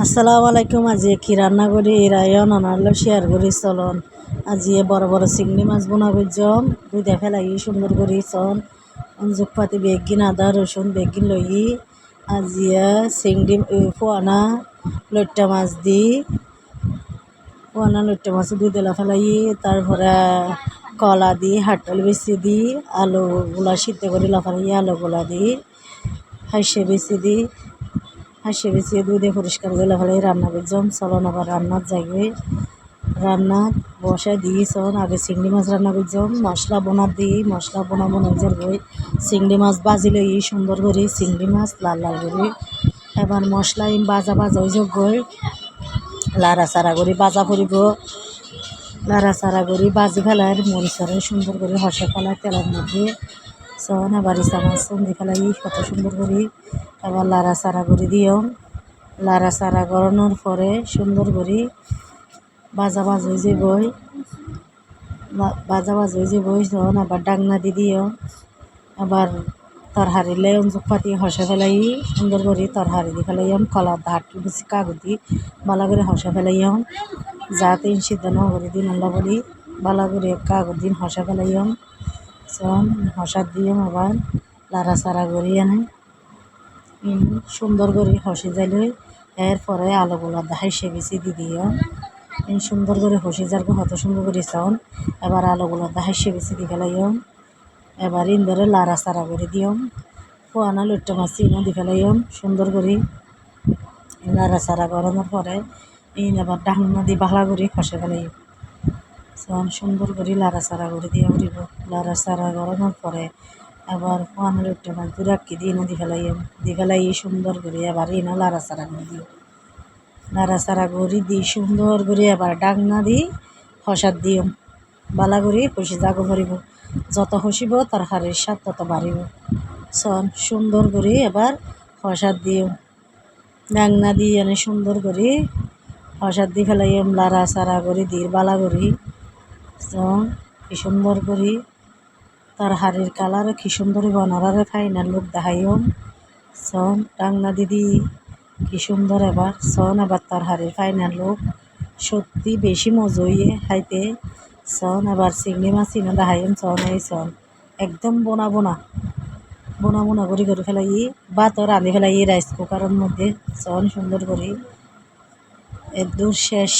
আসসালামু আলাইকুম। আজি কি রান্না করি রায়ন অনারলো শেয়ার করি চলন। আজি বড় বড় চিংড়ি মাছ বোনা করছম দুইটা ফেলাই সুন্দর করি চন অঞ্জুক পাতি বেগিন আদা রসুন বেগিন লই আজিয়া চিংড়ি ফোয়ানা লইট্টা মাছ দি ফোয়ানা লইট্টা মাছ দুই তেলা ফেলাই তারপরে কলা দি হাটল বেশি দি আলুগুলা সিদ্ধ করে লাফালাই আলুগুলা দি হাইসে বেশি দি হাসি বেশি দুধ দিয়ে পরিষ্কার করে ফেলে রান্না করছম চলন আবার রান্নার জায়গায় রান্না বসায় দিই চলন আগে চিংড়ি মাছ রান্না করছম মশলা বোনা দিই মশলা বোনা বোনার গই চিংড়ি মাছ বাজি লই সুন্দর করে চিংড়ি মাছ লাল লাল করে এবার মশলা বাজা বাজা ওই গই লাড়া চাড়া করে বাজা পড়িব লাড়া চাড়া করে বাজি ফেলায় মরিচরে সুন্দর করে হসে ফেলায় তেলের মধ্যে চন আবার ইসা মাছ চন্দি ফেলাই কত সুন্দর করে আবার লাড়া চাড়া করে দিও লাড়া চাড়া করানোর পরে সুন্দর করে বাজা বাজ হয়ে যে বই বাজা বাজ হয়ে যে বই তখন আবার ডাংনা দি দিও আবার তরহারিলে অঞ্জুক পাতি হসে ফেলাই সুন্দর করে তরহারি দি ফেলাইম কলার ধাট বেশি কাগজ দি বালা করে হসে ফেলাইম যাতে সিদ্ধ ন করে দিন আল্লাহ বলি বালা করে কাগজ দিন হসে ফেলাইম চন হসার দিম আবার লাড়া চাড়া করি আনে সুন্দর করে হসে যাইলে এরপরে আলুগুলা হাইসে বেশি দি দিও সুন্দর করে হসে যার কত সুন্দর করে চাউন এবার আলুগুলা হাইসে বেশি দি ফেলাইম এবার ইন্দরে লাড়া চাড়া করে দিম ফোয়ানা লইট্টা মাছ চিনো দি ফেলাইম সুন্দর করে লাড়া চাড়া করানোর পরে আবার ডাকনা দি বালা করে হসে ফেলাইম সুন্দর করে লাড়া চাড়া করে দিয়ে উঠিব লাড়া চাড়া করানোর পরে আবার ফোয়ানা লইট্টা মাছ দু রাখি দিয়ে দি ফেলাইম দি ফেলাই সুন্দর করে আবার লাড়া চাড়া করে দিও লাড়া চাড়া করে দিই সুন্দর করে আবার ডাকনা দি হসার দিও বালা করে হসি জাগো ভরিব যত হসিব তার হারের স্বাদ তত বাড়িব সুন্দর করে এবার হসার দিও ডাকনা দিয়ে এনে সুন্দর করে হসার দি ফেলাইম লাড়া চাড়া করে দিই বালা করি কি সুন্দর করি তার হাড়ির কালার কি সুন্দর বনারে ফাইনা লোক দেখাইম ডাংনা দিদি কি সুন্দর এবার আবার তার হাড়ির ফাইনাল লোক সত্যি বেশি মজা হইয়ে খাইতে আবার চিংড়ি মাছ চিনে দেখাইম এই একদম বোনা বোনা বোনা বোনা করে ফেলাই ভাতও রাঁধি ফেলাই রাইস কুকারের মধ্যে সুন্দর করি এর দূর শেষ।